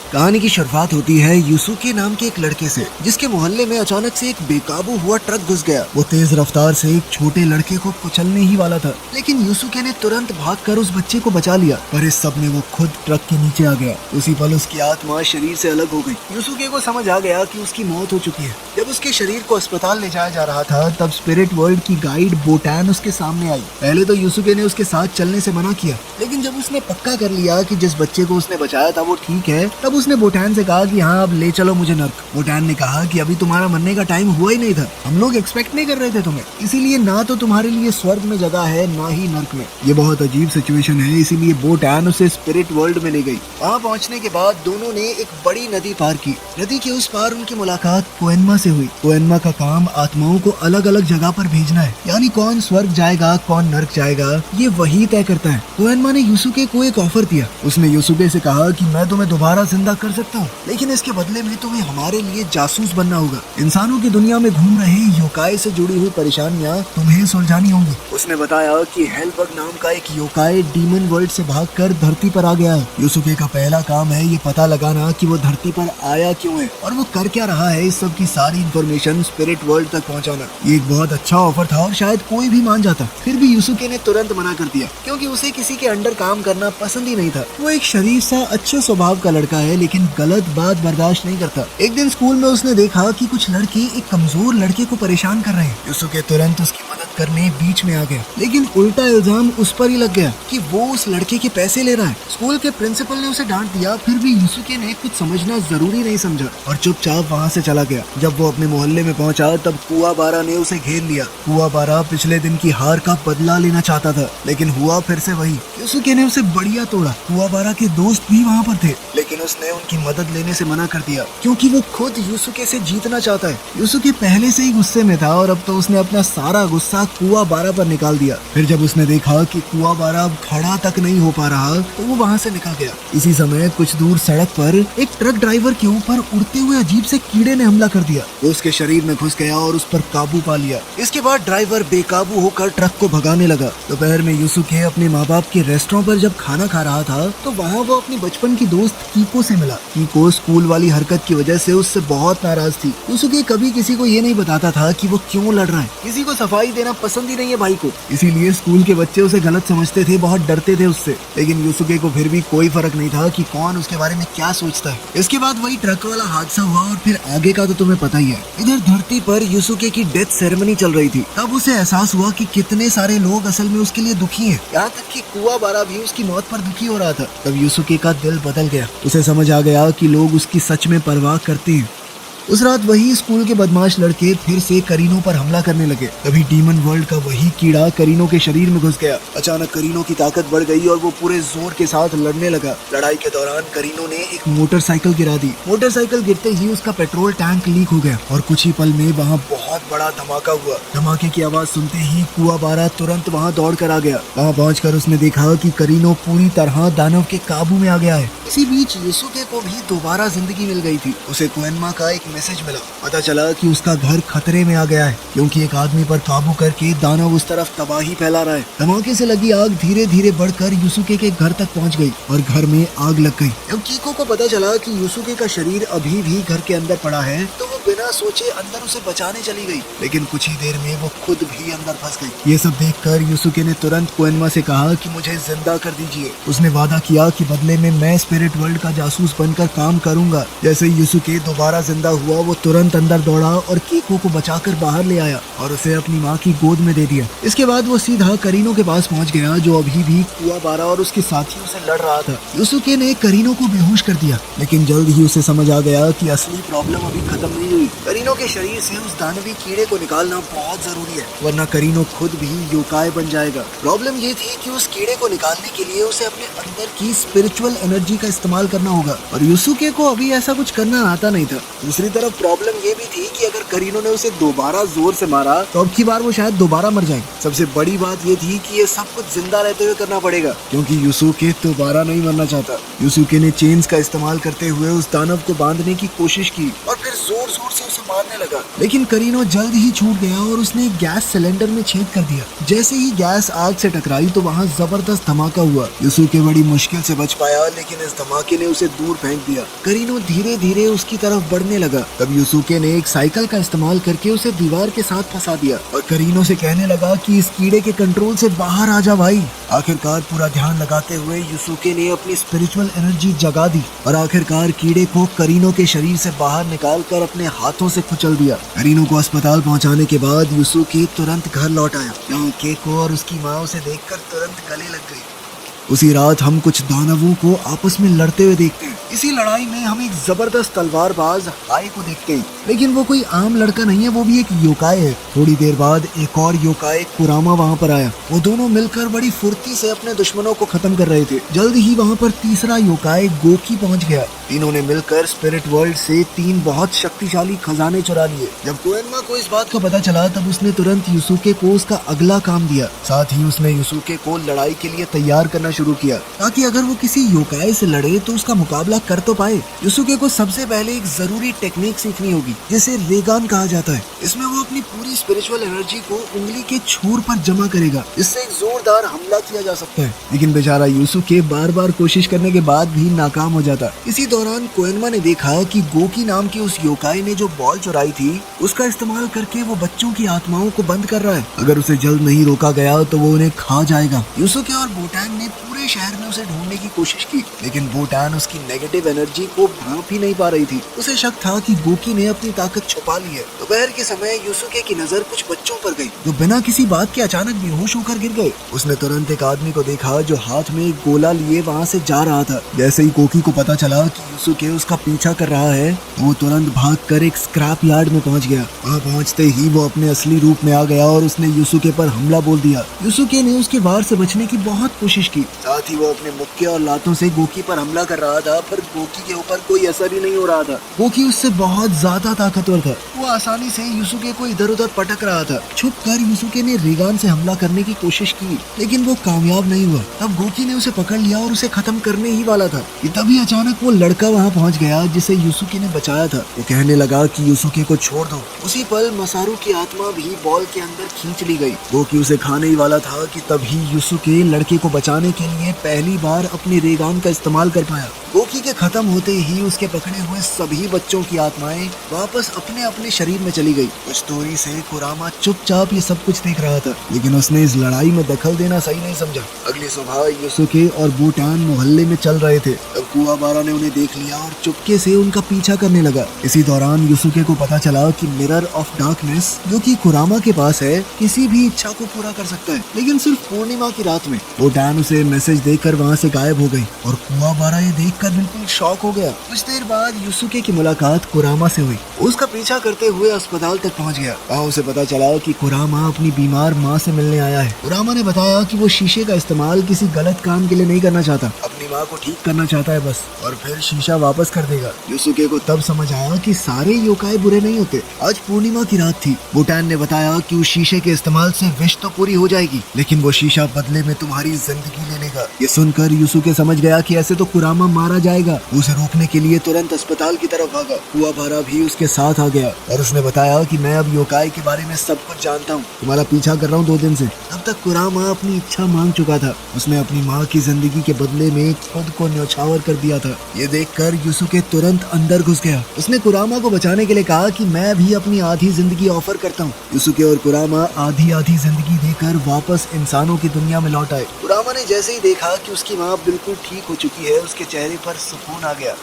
कहानी की शुरुआत होती है यूसुके नाम के एक लड़के से, जिसके मोहल्ले में अचानक से एक बेकाबू हुआ ट्रक घुस गया। वो तेज रफ्तार से एक छोटे लड़के को कुचलने ही वाला था, लेकिन यूसुके ने तुरंत भागकर उस बच्चे को बचा लिया। पर इस सब में वो खुद ट्रक के नीचे आ गया। उसी पल उसकी आत्मा शरीर से अलग हो गई। यूसुके को समझ आ गया कि उसकी मौत हो चुकी है। जब उसके शरीर को अस्पताल ले जाया जा रहा था, तब स्पिरिट वर्ल्ड की गाइड बोटान उसके सामने आई। पहले तो यूसुके ने उसके साथ चलने से मना किया, लेकिन जब उसने पक्का कर लिया कि जिस बच्चे को उसने बचाया था वो ठीक है, तब उसने बोटान से कहा कि हाँ अब ले चलो मुझे नर्क। बोटान ने कहा कि अभी तुम्हारा मरने का टाइम हुआ ही नहीं था, हम लोग एक्सपेक्ट नहीं कर रहे थे तुम्हें, इसीलिए ना तो तुम्हारे लिए स्वर्ग में जगह है ना ही नर्क में। ये बहुत अजीब सिचुएशन है, इसीलिए बोटान उसे स्पिरिट वर्ल्ड में ले गई। वहाँ पहुँचने के बाद दोनों ने एक बड़ी नदी पार की। नदी के उस पार उनकी मुलाकात कोएनमा से हुई। कोएनमा का काम आत्माओं को अलग अलग जगह पर भेजना है, यानी कौन स्वर्ग जाएगा कौन नर्क जाएगा ये वही तय करता है। कोएनमा ने यूसुके को एक ऑफर दिया। उसने यूसुके से कहा कि मैं तुम्हें दोबारा जिंदा कर सकता हूँ, लेकिन इसके बदले में तुम्हें हमारे लिए जासूस बनना होगा। इंसानों की दुनिया में घूम रहे योकाई से जुड़ी हुई परेशानियाँ तुम्हें सुलझानी होंगी। उसने बताया कि हेलबग नाम का एक योकाई डीमन वर्ल्ड से भागकर धरती पर आ गया है। यूसुके का पहला काम है ये पता लगाना कि वो धरती पर आया क्यों है और वो कर क्या रहा है। इस सब की सारी इन्फॉर्मेशन स्पिरिट वर्ल्ड तक पहुँचाना। ये एक बहुत अच्छा ऑफर था और शायद कोई भी मान जाता, फिर भी यूसुके ने तुरंत मना कर दिया, क्योंकि उसे किसी के अंडर काम करना पसंद ही नहीं था। वो एक शरीफ सा अच्छे स्वभाव का लड़का है, लेकिन गलत बात बर्दाश्त नहीं करता। एक दिन स्कूल में उसने देखा कि कुछ लड़के एक कमजोर लड़के को परेशान कर रहे हैं। यूसुके तुरंत उसकी मदद करने बीच में आ गया, लेकिन उल्टा इल्जाम उस पर ही लग गया कि वो उस लड़के के पैसे ले रहा है। स्कूल के प्रिंसिपल ने उसे डांट दिया, फिर भी यूसुके ने कुछ समझना जरूरी नहीं समझा और चुपचाप वहाँ से चला गया। जब वो अपने मोहल्ले में पहुंचा, तब कुआबारा ने उसे घेर लिया। कुआबारा पिछले दिन की हार का बदला लेना चाहता था, लेकिन हुआ फिर से वही। यूसुके ने उसे बढ़िया तोड़ा। कुआबारा के दोस्त भी वहाँ पर थे, लेकिन उसने उनकी मदद लेने से मना कर दिया, क्योंकि वो खुद यूसुके से जीतना चाहता है। यूसुके पहले से ही गुस्से में था और अब तो उसने अपना सारा गुस्सा कुआबारा पर निकाल दिया। फिर जब उसने देखा कि कुआबारा अब खड़ा तक नहीं हो पा रहा, तो वो वहाँ से निकल गया। इसी समय कुछ दूर सड़क पर एक ट्रक ड्राइवर के ऊपर उड़ते हुए अजीब से कीड़े ने हमला कर दिया। वो उसके शरीर में घुस गया और उस पर काबू पा लिया। इसके बाद ड्राइवर बेकाबू होकर ट्रक को भगाने लगा। दोपहर में यूसुके अपने माँ बाप के रेस्टोरेंट पर जब खाना खा रहा था, तो वहाँ वो अपनी बचपन की दोस्त कीको से मिला। कीको स्कूल वाली हरकत की वजह से उससे बहुत नाराज थी। यूसुके कभी किसी को ये नहीं बताता था कि वो क्यों लड़ रहा है। किसी को सफाई देना पसंद ही नहीं है भाई को, इसीलिए स्कूल के बच्चे उसे गलत समझते थे, बहुत डरते थे उससे। लेकिन यूसुके को फिर भी कोई फर्क नहीं था कि कौन उसके बारे में क्या सोचता है। इसके बाद वही ट्रक वाला हादसा हुआ और फिर आगे का तो तुम्हें पता ही है। इधर धरती पर यूसुके की डेथ सेरेमनी चल रही थी। तब उसे एहसास हुआ कि कितने सारे लोग असल में उसके लिए दुखी हैं। यहाँ तक कि कुआबारा भी उसकी मौत पर दुखी हो रहा था। तब यूसुके का दिल बदल गया। उसे समझ आ गया कि लोग उसकी सच में परवाह करते हैं। उस रात वही स्कूल के बदमाश लड़के फिर से करीनो पर हमला करने लगे। तभी डीमन वर्ल्ड का वही कीड़ा करीनो के शरीर में घुस गया। अचानक करीनो की ताकत बढ़ गई और वो पूरे जोर के साथ लड़ने लगा। लड़ाई के दौरान करीनो ने एक मोटरसाइकिल गिरा दी। मोटरसाइकिल गिरते ही उसका पेट्रोल टैंक लीक हो गया और कुछ ही पल में वहाँ बहुत बड़ा धमाका हुआ। धमाके की आवाज सुनते ही कुआबारा तुरंत वहाँ दौड़ कर आ गया। वहाँ पहुँचकर उसने देखा कि करीनो पूरी तरह दानव के काबू में आ गया है। इसी बीच यूसुके को भी दोबारा जिंदगी मिल गई थी। उसे कोएनमा का एक मैसेज मिला। पता चला कि उसका घर खतरे में आ गया है, क्योंकि एक आदमी पर काबू करके दानव उस तरफ तबाही फैला रहा है। धमाके से लगी आग धीरे धीरे बढ़कर यूसुके के घर तक पहुंच गई और घर में आग लग गई। जब कीको को पता चला कि यूसुके का शरीर अभी भी घर के अंदर पड़ा है, तो वो बिना सोचे अंदर उसे बचाने चली गई, लेकिन कुछ ही देर में वो खुद भी अंदर फंस गई। ये सब देखकर यूसुके ने तुरंत कोएनमा से कहा कि मुझे जिंदा कर दीजिए। उसने वादा किया कि बदले में मैं स्पिरिट वर्ल्ड का जासूस बनकर काम करूंगा। जैसे यूसुके दोबारा जिंदा हुआ, वो तुरंत अंदर दौड़ा और कीको को बचाकर बाहर ले आया और उसे अपनी माँ की गोद में दे दिया। इसके बाद वो सीधा करीनो के पास पहुंच गया, जो अभी भी कुआबारा और उसके साथियों से लड़ रहा था। यूसुके ने करीनो को बेहोश कर दिया, लेकिन जल्द ही उसे समझ आ गया कि असली प्रॉब्लम अभी खत्म नहीं हुई। करीनो के शरीर से उस दानवी कीड़े को निकालना बहुत जरूरी है, वरना करीनो खुद भी योकाई बन जाएगा। प्रॉब्लम ये थी कि उस कीड़े को निकालने के लिए उसे अपने अंदर की स्पिरिचुअल एनर्जी का इस्तेमाल करना होगा, और यूसुके को अभी ऐसा कुछ करना आता नहीं था। दूसरी दूसरी तरफ प्रॉब्लम ये भी थी कि अगर करीनो ने उसे दोबारा जोर से मारा तो अब की बार वो शायद दोबारा मर जाए। सबसे बड़ी बात ये थी कि ये सब कुछ जिंदा रहते हुए करना पड़ेगा, क्योंकि युसुके दोबारा नहीं मरना चाहता। युसुके ने चेन्स का इस्तेमाल करते हुए उस दानव को बांधने की कोशिश की और फिर जोर जोर से उसे मारने लगा, लेकिन करीनो जल्द ही छूट गया और उसने एक गैस सिलेंडर में छेद कर दिया। जैसे ही गैस आग से टकराई तो वहाँ जबरदस्त धमाका हुआ। युसुके बड़ी मुश्किल से बच पाया, लेकिन इस धमाके ने उसे दूर फेंक दिया। करीनो धीरे धीरे उसकी तरफ बढ़ने लगा। तब युसुके ने एक साइकिल का इस्तेमाल करके उसे दीवार के साथ फंसा दिया और करीनो से कहने लगा कि इस कीड़े के कंट्रोल से बाहर आ जा भाई। आखिरकार पूरा ध्यान लगाते हुए युसुके ने अपनी स्पिरिचुअल एनर्जी जगा दी और आखिरकार कीड़े को करीनो के शरीर से बाहर निकालकर अपने हाथों से कुचल दिया। करीनो को अस्पताल पहुंचाने के बाद युसुके तुरंत घर लौट आया, जहाँ केको और उसकी माँ उसे देखकर तुरंत गले लग गई। उसी रात हम कुछ दानवों को आपस में लड़ते हुए देखते हैं। इसी लड़ाई में हम एक जबरदस्त तलवारबाज हाई को देखते हैं, लेकिन वो कोई आम लड़का नहीं है, वो भी एक योकाई है। थोड़ी देर बाद एक और योकाई कुरामा वहाँ पर आया। वो दोनों मिलकर बड़ी फुर्ती से अपने दुश्मनों को खत्म कर रहे थे। जल्द ही वहाँ पर तीसरा योकाई गोकी पहुँच गया। तीनों ने मिलकर स्पिरिट वर्ल्ड से 3 बहुत शक्तिशाली खजाने चुरा लिए। जब कोएनमा को इस बात का पता चला तब उसने तुरंत युसुके को उसका अगला काम दिया। साथ ही उसने युसुके को लड़ाई के लिए तैयार करना शुरू किया, ताकि अगर वो किसी योकाई से लड़े तो उसका मुकाबला कर तो पाए। युसुके को सबसे पहले एक जरूरी टेक्निक सीखनी होगी, जिसे रेगान कहा जाता है। इसमें वो अपनी पूरी स्पिरिचुअल एनर्जी को उंगली के छूर पर जमा करेगा। इससे एक जोरदार हमला किया जा सकता है, लेकिन बेचारा युसुके बार बार कोशिश करने के बाद भी नाकाम हो जाता। इसी दौरान कोएनमा ने देखा कि गोकी नाम की उस योकाई ने जो बॉल चुराई थी उसका इस्तेमाल करके वो बच्चों की आत्माओं को बंद कर रहा है। अगर उसे जल्द नहीं रोका गया तो वो उन्हें खा जाएगा। युसुके और बोटान ने पूरे शहर में उसे ढूंढने की कोशिश की, लेकिन बोटान उसकी नेगेटिव एनर्जी को भांप ही नहीं पा रही थी। उसे शक था कि गोकी ने अपनी ताकत छुपा ली है। दोपहर के समय युसुके की नजर कुछ बच्चों पर गई, जो बिना किसी बात के अचानक बेहोश होकर गिर गए। उसने तुरंत एक आदमी को देखा जो हाथ में एक गोला लिए वहाँ से जा रहा था। जैसे ही गोकी को पता चला कि युसुके उसका पीछा कर रहा है, वो तुरंत भागकर एक स्क्रैप यार्ड में पहुंच गया। वहाँ पहुंचते ही वो अपने असली रूप में आ गया और उसने युसुके पर हमला बोल दिया। युसुके ने उसके वार से बचने की बहुत कोशिश की। साथ ही वो अपने मुक्के और लातों से गोकी पर हमला कर रहा था, पर गोकी के ऊपर कोई असर ही नहीं हो रहा था। गोकी उससे बहुत ज्यादा ताकतवर था। वो आसानी से युसुके को इधर उधर पटक रहा था। छुप कर युसुके ने रेगान से हमला करने की कोशिश की, लेकिन वो कामयाब नहीं हुआ। तब गोकी ने उसे पकड़ लिया और उसे खत्म करने ही वाला था कि तभी अचानक वो लड़का वहाँ पहुँच गया जिसे युसुके ने बचाया था। वो कहने लगा कि युसुके को छोड़ दो। उसी पल मसारू की आत्मा भी बॉल के अंदर खींच ली गई। गोकी उसे खाने ही वाला था कि तभी युसुके लड़के को बचाने के लिए पहली बार अपने रेगान का इस्तेमाल कर पाया। गोकी के खत्म होते ही उसके पकड़े हुए सभी बच्चों की आत्माएं वापस अपने अपने शरीर में चली गई। कुछ दूरी से कुरामा चुपचाप ये सब कुछ देख रहा था, लेकिन उसने इस लड़ाई में दखल देना सही नहीं समझा। अगली सुबह युसुके और बोटान मोहल्ले में चल रहे थे। तब कुआबारा ने उन्हें देख लिया और चुपके से उनका पीछा करने लगा। इसी दौरान युसुके को पता चला कि मिरर ऑफ डार्कनेस जो कि कुरामा के पास है, किसी भी इच्छा को पूरा कर सकता है, लेकिन सिर्फ पूर्णिमा की रात में। बोटान उसे मैसेज देकर वहाँ से गायब हो गई और कुआबारा ये देखकर बिल्कुल शॉक हो गया। कुछ देर बाद युसुके की मुलाकात कुरामा से हुई। उसका पीछा करते हुए अस्पताल तक पहुंच गया। वहाँ उसे पता चला कि कुरामा अपनी बीमार माँ से मिलने आया है। कुरामा ने बताया कि वो शीशे का इस्तेमाल किसी गलत काम के लिए नहीं करना चाहता, अपनी माँ को ठीक करना चाहता है बस, और फिर शीशा वापस कर देगा। युसुके को तब समझ आया कि सारे योकाई बुरे नहीं होते। आज पूर्णिमा की रात थी। बोटान ने बताया कि उस शीशे के इस्तेमाल से विश तो पूरी हो जाएगी, लेकिन वो शीशा बदले में तुम्हारी जिंदगी ले लेगा। ये सुनकर युसुके समझ गया कि ऐसे तो कुरामा मारा जाएगा। उसे रोकने के लिए तुरंत अस्पताल की तरफ भागा। कुआबारा भी उसके साथ आ गया और उसने बताया कि मैं अब योकाई के बारे में सब कुछ जानता हूँ, तुम्हारा पीछा कर रहा हूँ 2 दिन से। अब तक कुरामा अपनी इच्छा मांग चुका था। उसने अपनी माँ की जिंदगी के बदले में खुद को न्यौछावर कर दिया था। ये देखकर युसुके तुरंत अंदर घुस गया। उसने कुरामा को बचाने के लिए कहा कि मैं भी अपनी आधी जिंदगी ऑफर करता हूँ। युसुके और कुरामा आधी आधी जिंदगी देकर वापस इंसानों की दुनिया में लौट आए। कुरामा ने जैसे ही देखा कि उसकी माँ बिल्कुल ठीक हो चुकी है, उसके चेहरे पर सुकून आ गया।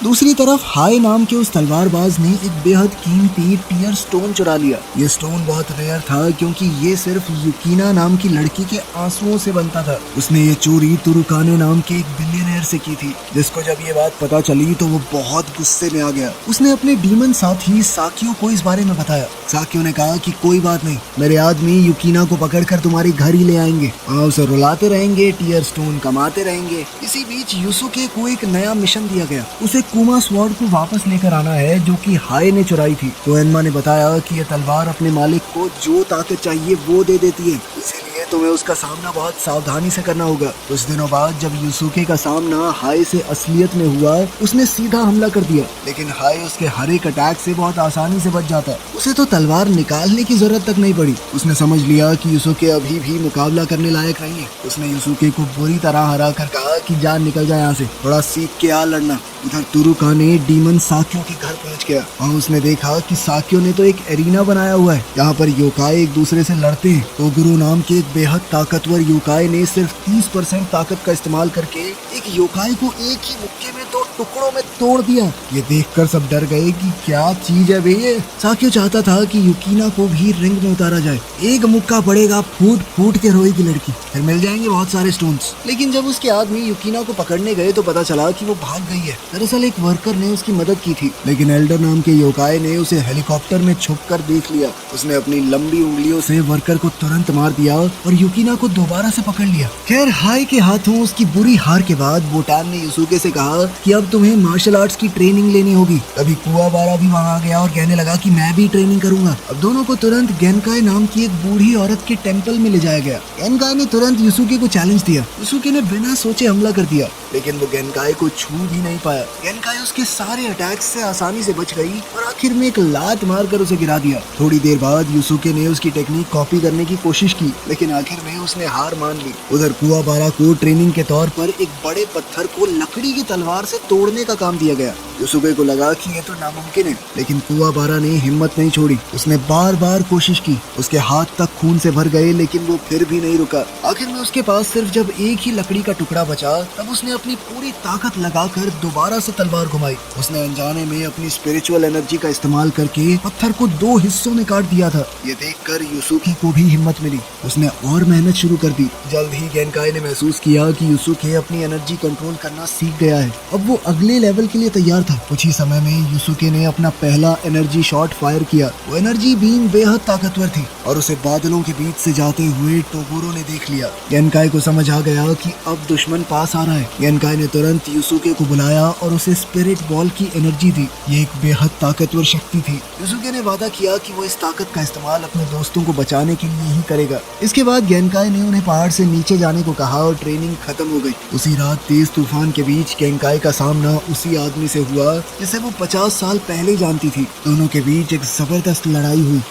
दूसरी तरफ हाई नाम के उस तलवारबाज ने एक बेहद कीमती टीयर स्टोन चुरा लिया। ये स्टोन बहुत रेयर था क्योंकि ये सिर्फ युकीना नाम की लड़की के आंसुओं से बनता था। उसने ये चोरी तुरुकाने नाम के एक बिलियनर से की थी, जिसको जब ये बात पता चली तो वो बहुत गुस्से में आ गया। उसने अपने डीमन साथी साकियो को इस बारे में बताया। साकियो ने कहा कि कोई बात नहीं, मेरे आदमी युकीना को पकड़कर तुम्हारे घर ही ले आएंगे, वहाँ उसे रुलाते रहेंगे, टीयर स्टोन कमाते रहेंगे। इसी बीच युसुके को एक नया मिशन दिया गया। उसे कुमा स्वॉर्ड को वापस लेकर आना है जो कि हाय ने चुराई थी। तो एनमा ने बताया कि ये तलवार अपने मालिक को जो ताकत चाहिए वो दे देती है, इसीलिए तुम्हें उसका सामना बहुत सावधानी से करना होगा। कुछ दिनों बाद जब यूसुके का सामना हाय से असलियत में हुआ, उसने सीधा हमला कर दिया, लेकिन हाय उसके हर एक अटैक से बहुत आसानी से बच जाता। उसे तो तलवार निकालने की जरूरत तक नहीं पड़ी। उसने समझ लिया कि यूसुके अभी भी मुकाबला करने लायक नहीं है। उसने यूसुके को बुरी तरह हरा कर कहा कि जान निकल जाए यहाँ से, थोड़ा सीख के आ लड़ना। उधर तुरुका ने डीमन साक्यो के घर पहुंच गया और उसने देखा कि साक्यो ने तो एक एरिना बनाया हुआ है, यहाँ पर योकाई एक दूसरे से लड़ते हैं। तो गुरु नाम के एक बेहद ताकतवर योकाई ने सिर्फ 30% ताकत का इस्तेमाल करके एक योकाई को एक ही मुक्के में 2 टुकड़ों में तोड़ दिया। ये देखकर सब डर गए कि क्या चीज है भैया। साक्यो चाहता था कि युकीना को भी रिंग में उतारा जाए, एक मुक्का पड़ेगा, फूट फूट के रोएगी लड़की, फिर मिल जाएंगे बहुत सारे स्टोन्स। लेकिन जब उसके आदमी युकीना को पकड़ने गए तो पता चला कि वो भाग गई है। दरअसल एक वर्कर ने उसकी मदद की थी, लेकिन एल्डर नाम के योकाई ने उसे हेलीकॉप्टर में छुपकर देख लिया। उसने अपनी लंबी उंगलियों से वर्कर को तुरंत मार दिया और युकीना को दोबारा से पकड़ लिया। खैर हाय के हाथों उसकी बुरी हार के बाद बोटान ने यूसुके से कहा कि अब तुम्हें मार्शल आर्ट्स की ट्रेनिंग लेनी होगी। तभी कुवाबारा भी वहाँ आ गया और कहने लगा कि मैं भी ट्रेनिंग करूंगा। अब दोनों को तुरंत गेनकाई नाम की एक बूढ़ी औरत के टेंपल में ले जाया गया। गेनकाई ने तुरंत यूसुके को चैलेंज दिया। यूसुके ने बिना सोचे हमला कर दिया, लेकिन वो गेनकाई को छू भी नहीं पाया। गेनकाई उसके सारे अटैक्स से आसानी से बच गई और आखिर में एक लात मारकर उसे गिरा दिया। थोड़ी देर बाद यूसुके ने उसकी टेक्निक कॉपी करने की कोशिश की, लेकिन आखिर में उसने हार मान ली। उधर कुवाबारा को ट्रेनिंग के तौर पर एक बड़े पत्थर को लकड़ी की तलवार से तोड़ने का काम दिया गया। यूसुके को लगा कि ये तो नामुमकिन है, लेकिन कुवाबारा ने हिम्मत नहीं छोड़ी। उसने बार बार कोशिश की, उसके हाथ तक खून से भर गए, लेकिन वो फिर भी नहीं रुका। आखिर में उसके पास सिर्फ जब एक ही लकड़ी का टुकड़ा बचा, तब उसने अपनी पूरी ताकत लगाकर दोबारा से तलवार घुमाई। उसने अनजाने में अपनी स्पिरिचुअल एनर्जी का इस्तेमाल करके पत्थर को 2 हिस्सों में काट दिया था। ये देखकर यूसुके को भी हिम्मत मिली। उसने और मेहनत शुरू कर दी। जल्द ही गेनकाई ने महसूस किया कि यूसुके अपनी एनर्जी कंट्रोल करना सीख गया है। अब वो अगले लेवल के लिए तैयार था। कुछ ही समय में यूसुके ने अपना पहला एनर्जी शॉट फायर किया। वो एनर्जी बीम बेहद ताकतवर थी और उसे बादलों के बीच से जाते हुए टोगोरो ने देख लिया। गेनकाई को समझ आ गया कि अब दुश्मन पास आ रहा है। गेनकाई ने तुरंत यूसुके को बुलाया और उसे स्पिरिट बॉल की एनर्जी दी। ये एक बेहद ताकतवर शक्ति थी। यूसुके ने वादा किया कि वो इस ताकत का इस्तेमाल अपने दोस्तों को बचाने के लिए ही करेगा। इसके बाद गेनकाई ने उन्हें पहाड़ से नीचे जाने को कहा और ट्रेनिंग खत्म हो गई। उसी रात तेज तूफान के बीच गेनकाई का सामना उसी आदमी से हुआ जिसे वो 50 साल पहले जानती थी। दोनों के बीच एक जबरदस्त लड़ाई हुई।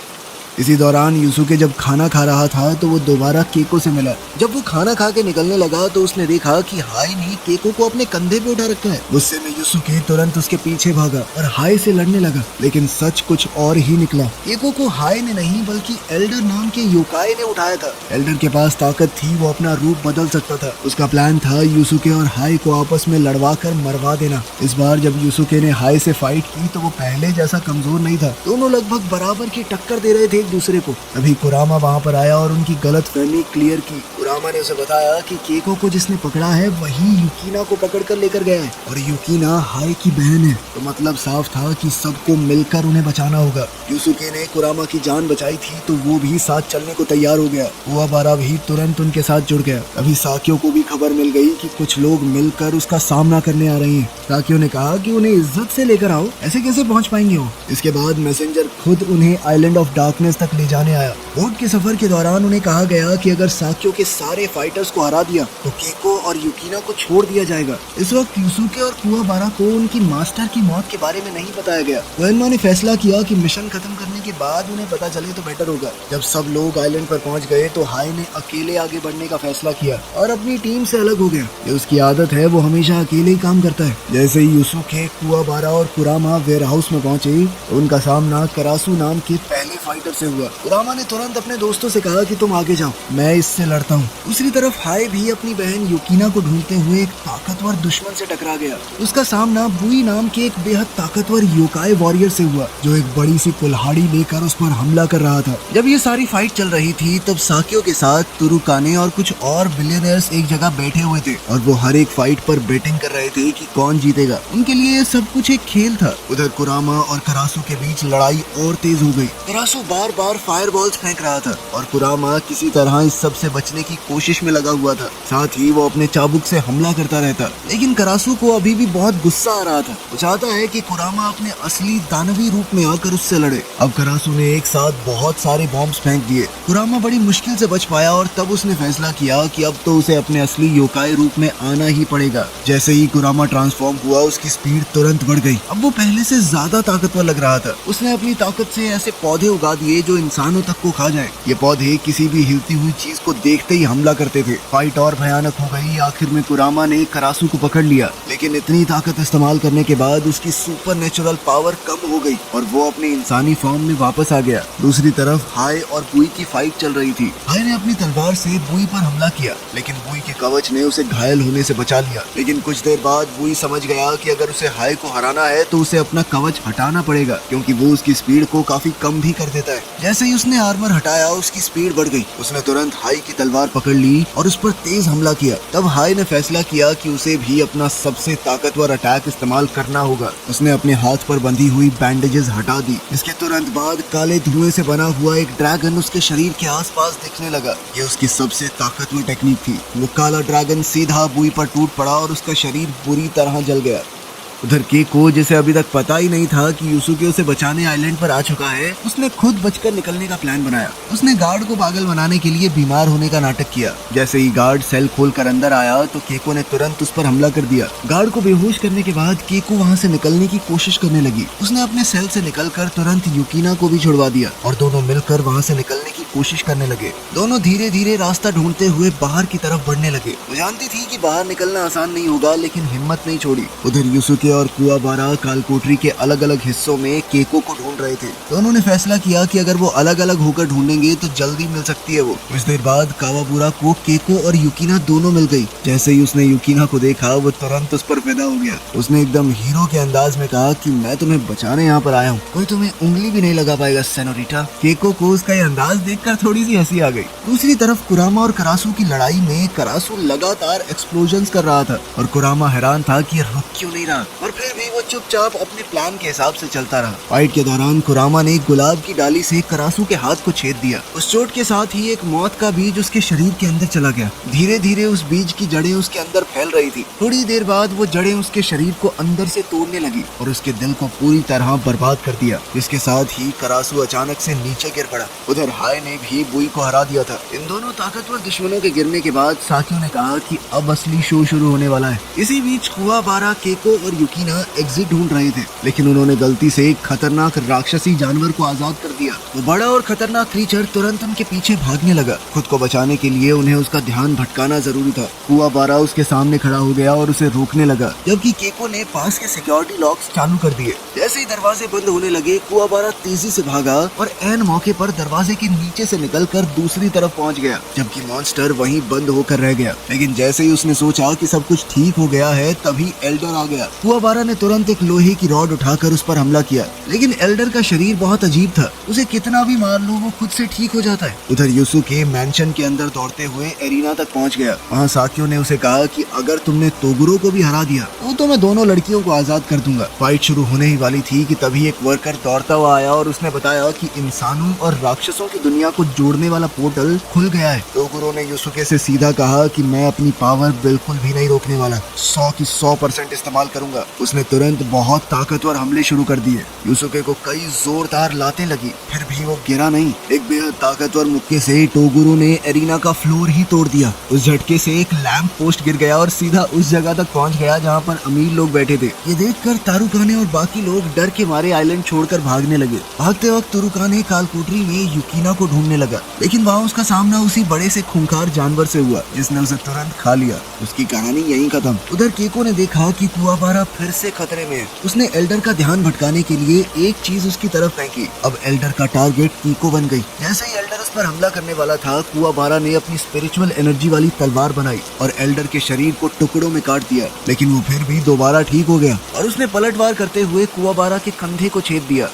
इसी दौरान यूसुके जब खाना खा रहा था तो वो दोबारा केको से मिला। जब वो खाना खा के निकलने लगा तो उसने देखा कि हाय ने केको को अपने कंधे पे उठा रखा है। गुस्से में यूसुके तुरंत उसके पीछे भागा और हाय से लड़ने लगा, लेकिन सच कुछ और ही निकला। केको को हाय ने नहीं बल्कि एल्डर नाम के योकाई ने उठाया था। एल्डर के पास ताकत थी, वो अपना रूप बदल सकता था। उसका प्लान था यूसुके और हाय को आपस में लड़वा कर मरवा देना। इस बार जब यूसुके ने हाय से फाइट की तो वो पहले जैसा कमजोर नहीं था। दोनों लगभग बराबर की टक्कर दे रहे थे एक दूसरे को। तभी कुरामा वहाँ पर आया और उनकी गलतफहमी क्लियर की। कुरामा ने उसे बताया कि केको को जिसने पकड़ा है वही युकीना को पकड़कर लेकर गया है और युकीना हाय की बहन है। तो मतलब साफ था कि सबको मिलकर उन्हें बचाना होगा। यूसुके ने कुरामा की जान बचाई थी तो वो भी साथ चलने को तैयार हो गया। कुवाबारा भी तुरंत उनके साथ जुड़ गया। अभी साक्यो को भी खबर मिल गई कि कुछ लोग मिलकर उसका सामना करने आ रहे हैं। साक्यो ने कहा कि उन्हें इज्जत से लेकर आओ, ऐसे कैसे पहुंच पाएंगे वो। इसके बाद मैसेंजर खुद उन्हें आइलैंड ऑफ डार्कनेस तक ले जाने आया। बोट के सफर के दौरान उन्हें कहा गया कि अगर साक्यो के सारे फाइटर्स को हरा दिया तो केको और युकीना को छोड़ दिया जाएगा। इस वक्त यूसुके और कुवाबारा को उनकी मास्टर की मौत के बारे में नहीं बताया गया। एनमा ने फैसला किया कि मिशन खत्म करने के बाद उन्हें पता चले तो बेटर होगा। जब सब लोग आइलैंड पर पहुंच गए तो हाय ने अकेले आगे बढ़ने का फैसला किया और अपनी टीम से अलग हो गया। ये उसकी आदत है, वो हमेशा अकेले ही काम करता है। जैसे ही यूसुके, कुवाबारा और कुरामा वेयर हाउस में पहुंचे तो उनका सामना करासू नाम के पहले फाइटर से हुआ। कुरामा ने तुरंत अपने दोस्तों से कहा कि तुम आगे जाओ, मैं इससे लड़ता हूँ। दूसरी तरफ हाय भी अपनी बहन युकीना को ढूंढते हुए एक ताकतवर दुश्मन से टकरा गया। उसका सामना बुई नाम के एक बेहद ताकतवर योकाई वॉरियर से हुआ जो एक बड़ी सी कुल्हाड़ी लेकर उस पर हमला कर रहा था। जब ये सारी फाइट चल रही थी तब साक्यो के साथ तुरुकाने और कुछ और बिलियनर्स एक जगह बैठे हुए थे और वो हर एक फाइट पर बेटिंग कर रहे थे कि कौन जीतेगा। उनके लिए ये सब कुछ एक खेल था। उधर कुरामा और करासू के बीच लड़ाई और तेज हो गई। करासू करासु बार बार फायर बॉल्स फेंक रहा था और कुरामा किसी तरह इस सब से बचने की कोशिश में लगा हुआ था। साथ ही वो अपने चाबुक से हमला करता रहता, लेकिन करासु को अभी भी बहुत गुस्सा आ रहा था। वो चाहता है कि कुरामा अपने असली दानवी रूप में आकर उससे लड़े। अब करासु ने एक साथ बहुत सारे बॉम्ब्स फेंक दिए। कुरामा बड़ी मुश्किल से बच पाया और तब उसने फैसला किया कि अब तो उसे अपने असली योकाई रूप में आना ही पड़ेगा। जैसे ही कुरामा ट्रांसफॉर्म हुआ, उसकी स्पीड तुरंत बढ़ गई। अब वो पहले से ज्यादा ताकतवर लग रहा था। उसने अपनी ताकत से ऐसे पौधे उगा दिए जो इंसानों तक को खा जाए। ये पौधे किसी भी हिलती हुई चीज को देखते ही हमला करते थे। फाइट और भयानक हो गई। आखिर में कुरामा ने करासु को पकड़ लिया, लेकिन इतनी ताकत इस्तेमाल करने के बाद उसकी सुपर नेचुरल पावर कम हो गई और वो अपने इंसानी फॉर्म में वापस आ गया। दूसरी तरफ हाय और बुई की फाइट चल रही थी। हाय ने अपनी तलवार से बुई पर हमला किया, लेकिन बुई के कवच ने उसे घायल होने से बचा लिया। लेकिन कुछ देर बाद बुई समझ गया कि अगर उसे हाय को हराना है तो उसे अपना कवच हटाना पड़ेगा, क्योंकि वो उसकी स्पीड को काफी कम भी कर देता है। जैसे ही उसने आर्मर हटाया, उसकी स्पीड बढ़ गई। उसने तुरंत हाय की तलवार पकड़ ली और उस पर तेज हमला किया। तब हाय ने फैसला किया कि उसे भी अपना सबसे ताकतवर अटैक इस्तेमाल करना होगा। उसने अपने हाथ पर बंधी हुई बैंडेजेस हटा दी। इसके तुरंत बाद काले धुएं से बना हुआ एक ड्रैगन उसके शरीर के आसपास दिखने लगा। ये उसकी सबसे ताकतवर टेक्निक थी। वो काला ड्रैगन सीधा बुई पर टूट पड़ा और उसका शरीर बुरी तरह जल गया। उधर केको, जिसे अभी तक पता ही नहीं था कि यूसुके उसे बचाने आइलैंड पर आ चुका है, उसने खुद बचकर निकलने का प्लान बनाया। उसने गार्ड को पागल बनाने के लिए बीमार होने का नाटक किया। जैसे ही गार्ड सेल खोलकर अंदर आया तो केको ने तुरंत उस पर हमला कर दिया। गार्ड को बेहोश करने के बाद केको वहाँ से निकलने की कोशिश करने लगी। उसने अपने सेल से निकलकर तुरंत युकीना को भी छुड़वा दिया और दोनों मिलकर वहाँ से निकलने की कोशिश करने लगे। दोनों धीरे धीरे रास्ता ढूंढते हुए बाहर की तरफ बढ़ने लगे। वो जानती थी कि बाहर निकलना आसान नहीं होगा, लेकिन हिम्मत नहीं छोड़ी। उधर यूसुके और कुवाबारा कालकोटरी के अलग अलग हिस्सों में केको को ढूंढ रहे थे। दोनों ने फैसला किया कि अगर वो अलग अलग होकर ढूंढेंगे तो जल्दी मिल सकती है वो। कुछ देर बाद कावाबुरा को केको और युकीना दोनों मिल गई। जैसे ही उसने युकीना को देखा, वो तुरंत उस पर फिदा हो गया। उसने एकदम हीरो के अंदाज में कहा कि मैं तुम्हें बचाने यहाँ पर आया हूँ, कोई तुम्हें उंगली भी नहीं लगा पाएगा सेनोरिटा। केको को उसका ये अंदाज देखकर थोड़ी सी हंसी आ गई। दूसरी तरफ कुरामा और करासु की लड़ाई में करासु लगातार एक्सप्लोजन्स कर रहा था और कुरामा हैरान था कि रुक क्यों नहीं रहा, और फिर भी वो चुपचाप अपने प्लान के हिसाब से चलता रहा। फाइट के दौरान कुरामा ने गुलाब की डाली से करासु के हाथ को छेद दिया। उस चोट के साथ ही एक मौत का बीज उसके शरीर के अंदर चला गया। धीरे धीरे उस बीज की जड़ें उसके अंदर फैल रही थी। थोड़ी देर बाद वो जड़ें उसके शरीर को अंदर से तोड़ने लगी और उसके दिल को पूरी तरह बर्बाद कर दिया। इसके साथ ही करासु अचानक से नीचे गिर पड़ा। उधर हाय ने भी बुई को हरा दिया था। इन दोनों ताकतवर दुश्मनों के गिरने के बाद साकियो ने कहा कि अब असली शो शुरू होने वाला है। इसी बीच कुवाबारा, केको और युकीना एग्जिट ढूंढ रहे थे, लेकिन उन्होंने गलती से एक खतरनाक राक्षसी जानवर को आजाद कर दिया। वो बड़ा और खतरनाक क्रीचर तुरंत उनके पीछे भागने लगा। खुद को बचाने के लिए उन्हें उसका ध्यान भटकाना जरूरी था। कुवाबारा उसके सामने खड़ा हो गया और उसे रोकने लगा, जबकि केको ने पास के सिक्योरिटी लॉक्स चालू कर दिए। जैसे ही दरवाजे बंद होने लगे, कुवाबारा तेजी से भागा और ऐन मौके पर दरवाजे के नीचे से निकलकर दूसरी तरफ पहुंच गया, जबकि मॉन्स्टर वहीं बंद होकर रह गया। लेकिन जैसे ही उसने सोचा कि सब कुछ ठीक हो गया है, तभी एल्डर आ गया। कुवाबारा ने तुरंत एक लोहे की रॉड उठाकर उस पर हमला किया, लेकिन एल्डर का शरीर बहुत अजीब था। उसे कितना भी मार लो, वो खुद से ठीक हो जाता है। उधर यूसुके मैंशन के अंदर दौड़ते हुए एरिना तक पहुंच गया। वहाँ साकियो ने उसे कहा कि अगर तुमने तोगुरो को भी हरा दिया तो मैं दोनों लड़कियों को आजाद कर दूंगा। फाइट शुरू होने ही वाली थी कि तभी एक वर्कर दौड़ता हुआ आया और उसने बताया कि इंसानों और राक्षसों की दुनिया को जोड़ने वाला पोर्टल खुल गया है। तोगुरो ने यूसुके से सीधा कहा कि मैं अपनी पावर बिल्कुल भी नहीं रोकने वाला, 100 की 100% इस्तेमाल करूंगा। उसने तुरंत बहुत ताकतवर हमले शुरू कर दिए। यूसुके को कई जोरदार लातें लगी, फिर भी वो गिरा नहीं। एक बेहद ताकतवर मुक्के से टोगुरो ने एरिना का फ्लोर ही तोड़ दिया। उस झटके से एक लैंप पोस्ट गिर गया और सीधा उस जगह तक पहुंच गया जहां पर अमीर लोग बैठे थे। ये देखकर तारुकाने और बाकी लोग डर के मारे आइलैंड छोड़कर भागने लगे। भागते वक्त तारुकाने कालकोटरी में युकीना को ढूंढने लगा, लेकिन वहाँ उसका सामना उसी बड़े से खूंखार जानवर से हुआ जिसने उसे तुरंत खा लिया। उसकी कहानी यहीं खत्म। उधर केको ने देखा कि कुवाबारा फिर से खतरे में है। उसने एल्डर का ध्यान भटकाने के लिए एक चीज उसकी तरफ फेंकी। अब एल्डर का टारगेट कीको बन गई। जैसे ही एल्डर उस पर हमला करने वाला था, कुवाबारा ने अपनी स्पिरिचुअल एनर्जी वाली तलवार बनाई और एल्डर के शरीर को टुकड़ों में काट दिया, लेकिन वो फिर भी दोबारा ठीक हो गया और उसने पलटवार करते हुए कुवाबारा के कंधे को छेद दिया।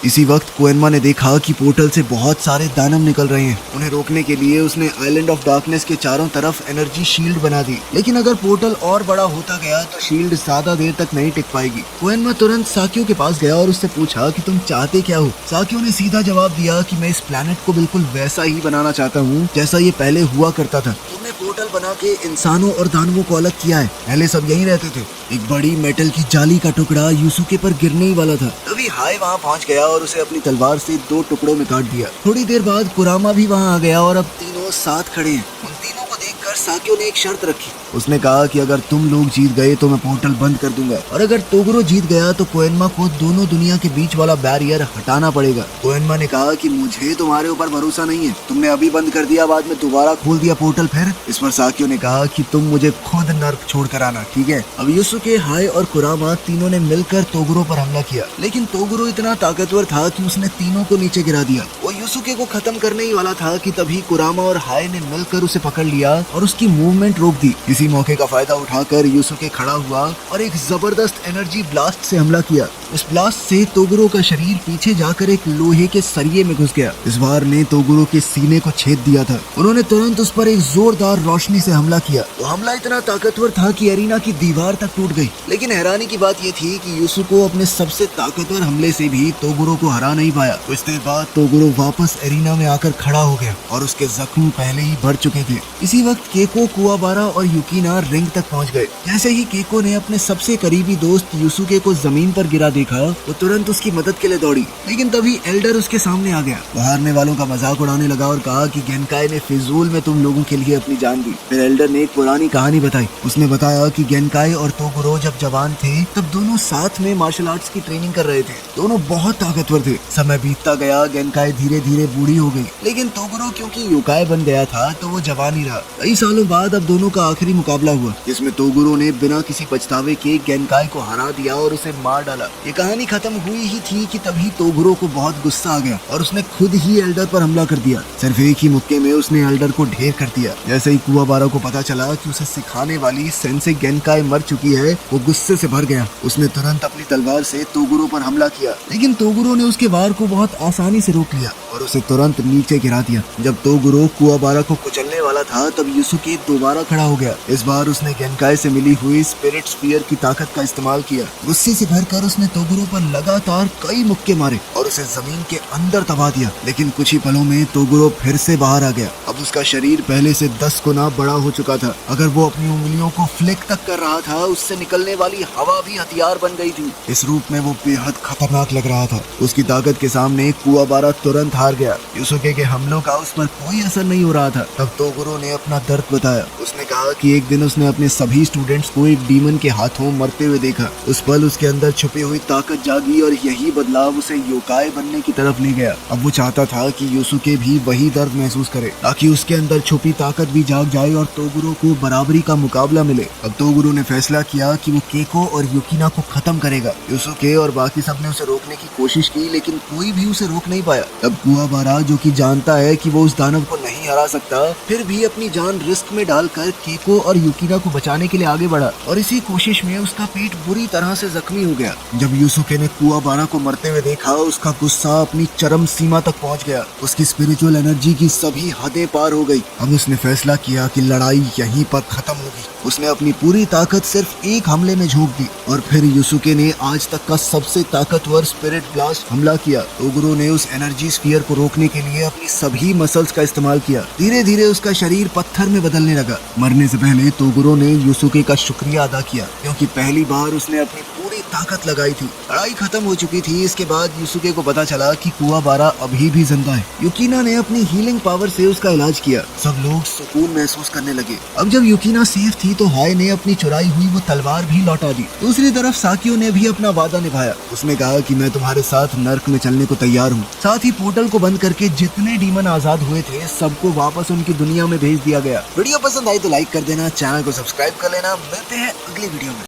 इसी वक्त कोएनमा ने देखा कि पोर्टल से बहुत सारे दानव निकल रहे हैं। उन्हें रोकने के लिए उसने आइलैंड ऑफ डार्कनेस के चारों तरफ एनर्जी शील्ड बना दी, लेकिन अगर पोर्टल और बड़ा होता गया तो शील्ड ज्यादा देर तक नहीं टिक पाएगी। कोएनमा तुरंत साकियो के पास गया और उससे पूछा कि तुम चाहते क्या हो। साकियो ने सीधा जवाब दिया कि मैं इस प्लेनेट को बिल्कुल वैसा ही बनाना चाहता हूँ जैसा ये पहले हुआ करता था। तुमने पोर्टल बना के इंसानों और दानवों को अलग किया है, पहले सब यही रहते थे। एक बड़ी मेटल की जाली का टुकड़ा यूसुके पर गिरने ही वाला था, तभी हाय वहाँ पहुँच गया और उसे अपनी तलवार से 2 टुकड़ों में काट दिया। थोड़ी देर बाद कुरामा भी वहाँ आ गया और अब तीनों साथ खड़े हैं। उन तीनों को देखकर साकियो ने एक शर्त रखी। उसने कहा कि अगर तुम लोग जीत गए तो मैं पोर्टल बंद कर दूंगा, और अगर तोगरो जीत गया तो कोएनमा को दोनों दुनिया के बीच वाला बैरियर हटाना पड़ेगा। कोएनमा ने कहा कि मुझे तुम्हारे ऊपर भरोसा नहीं है, तुमने अभी बंद कर दिया, बाद में दोबारा खोल दिया पोर्टल फिर। इस पर साकियो ने कहा कि तुम मुझे खुद नर्क छोड़ कर आना, ठीक है। अब यूसुके, हाय और कुरामा तीनों ने मिलकर तोगरो पर हमला किया, लेकिन तोगरो इतना ताकतवर था कि उसने तीनों को नीचे गिरा दिया। वो यूसुके को खत्म करने ही वाला था कि तभी कुरामा और हाय ने मिलकर उसे पकड़ लिया और उसकी मूवमेंट रोक दी। इसी मौके का फायदा उठाकर यूसुके खड़ा हुआ और एक जबरदस्त एनर्जी ब्लास्ट से हमला किया। उस ब्लास्ट से तोगरो का शरीर पीछे जाकर एक लोहे के सरिये में घुस गया। इस बार ने तोगरो के सीने को छेद दिया था। उन्होंने तुरंत उस पर एक जोरदार रोशनी से हमला किया। वो हमला इतना ताकतवर था कि एरिना की दीवार तक टूट गई। लेकिन हैरानी की बात ये थी कि यूसुको अपने सबसे ताकतवर हमले से भी तोगरो को हरा नहीं पाया। कुछ देर बाद तोगरो वापस एरिना में आकर खड़ा हो गया और उसके जख्म पहले ही भर चुके थे। इसी वक्त केको, कुवाबारा और युकिना रिंग तक पहुंच गए। जैसे ही केको ने अपने सबसे करीबी दोस्त यूसुके को जमीन पर गिरा देखा, वो तुरंत उसकी मदद के लिए दौड़ी, लेकिन तभी एल्डर उसके सामने आ गया। बाहरने वालों का मजाक उड़ाने लगा और कहा कि गेनकाई ने फिजूल में तुम लोगों के लिए अपनी जान दी। फिर एल्डर ने एक पुरानी कहानी बताई। उसने बताया कि गेनकाई और तोगरो जब जवान थे तब दोनों साथ में मार्शल आर्ट्स की ट्रेनिंग कर रहे थे। दोनों बहुत ताकतवर थे। समय बीतता गया, गेनकाई धीरे धीरे बूढ़ी हो गई, लेकिन तोगरो क्योंकि योकाई बन गया था तो वो जवान ही रहा। कई सालों बाद अब दोनों का आखिरी मुकाबला हुआ, जिसमें तोगरो ने बिना किसी पछतावे के गेनकाई को हरा दिया और उसे मार डाला। ये कहानी खत्म हुई ही थी कि तभी तोगरो को बहुत गुस्सा आ गया और उसने खुद ही एल्डर पर हमला कर दिया। सिर्फ एक ही मुक्के में उसने एल्डर को ढेर कर दिया। जैसे ही कुवाबारा को पता चला कि उसे सिखाने वाली सेंसे गेनकाई मर चुकी है, वो गुस्से से भर गया। उसने तुरंत अपनी तलवार से तोगरो पर हमला किया, लेकिन तोगरो ने उसके वार को बहुत आसानी से रोक लिया और उसे तुरंत नीचे गिरा दिया। जब तोगरो कुवाबारा को कुचलने वाला था तब यूसुके दोबारा खड़ा हो गया। इस बार उसने गेनकाई से मिली हुई स्पिरिट स्फीयर की ताकत का इस्तेमाल किया। गुस्से से भरकर उसने तोगरो पर लगातार कई मुक्के मारे और उसे जमीन के अंदर दबा दिया। लेकिन कुछ ही पलों में तोगरो फिर से बाहर आ गया। अब उसका शरीर पहले से 10 गुना बड़ा हो चुका था। अगर वो अपनी उंगलियों को फ्लिक तक कर रहा था, उससे निकलने वाली हवा भी हथियार बन गई थी। इस रूप में वो बेहद खतरनाक लग रहा था। उसकी ताकत के सामने कुवाबारा तुरंत हार गया। यूसुके के हमलों का उस पर कोई असर नहीं हो रहा था। तब तोगरो ने अपना दर्द बताया। उसने कहा कि एक दिन उसने अपने सभी स्टूडेंट्स को एक डीमन के हाथों मरते हुए देखा। उस पल उसके अंदर छुपी हुई ताकत जागी और यही बदलाव उसे योकाई बनने की तरफ ले गया। अब वो चाहता था कि यूसुके भी वही दर्द महसूस करे, ताकि उसके अंदर छुपी ताकत भी जाग जाए और तोगरो को बराबरी का मुकाबला मिले। अब तोगरो ने फैसला किया कि वो केको और युकिना को खत्म करेगा। यूसुके और बाकी सब ने उसे रोकने की कोशिश की, लेकिन कोई भी उसे रोक नहीं पाया। तब कुवाबारा, जो कि जानता है कि वो उस दानव को नहीं हरा सकता, फिर भी अपनी जान रिस्क में डालकर केको और युकिना को बचाने के लिए आगे बढ़ा और इसी कोशिश में उसका पेट बुरी तरह से जख्मी हो गया। जब यूसुके ने कुवाबारा को मरते हुए देखा, उसका गुस्सा अपनी चरम सीमा तक पहुंच गया। उसकी स्पिरिचुअल एनर्जी की सभी हदें पार हो गई। अब उसने फैसला किया कि लड़ाई यहीं पर खत्म होगी। उसने अपनी पूरी ताकत सिर्फ एक हमले में झोंक दी और फिर यूसुके ने आज तक का सबसे ताकतवर स्पिरिट ब्लास्ट हमला किया। तोगरो ने उस एनर्जी स्फीयर को रोकने के लिए अपनी सभी मसल्स का इस्तेमाल किया। धीरे धीरे उसका शरीर पत्थर में बदलने लगा। मरने से पहले तोगरो ने यूसुके का शुक्रिया अदा किया, क्योंकि पहली बार उसने अपनी पूरी ताकत लगाई थी। लड़ाई खत्म हो चुकी थी। इसके बाद यूसुके को पता चला कि कुवाबारा अभी भी जिंदा है। युकिना ने अपनी हीलिंग पावर से उसका इलाज किया। सब लोग सुकून महसूस करने लगे। अब जब युकिना सेफ थी तो हाय ने अपनी चुराई हुई वो तलवार भी लौटा दी। दूसरी तरफ साकियो ने भी अपना वादा निभाया। उसने कहा कि मैं तुम्हारे साथ नर्क में चलने को तैयार हूँ। साथ ही पोर्टल को बंद करके जितने डीमन आजाद हुए थे सबको वापस उनकी दुनिया में भेज दिया गया। वीडियो पसंद आई तो लाइक कर देना, चैनल को सब्सक्राइब कर लेना। मिलते हैं अगली वीडियो में।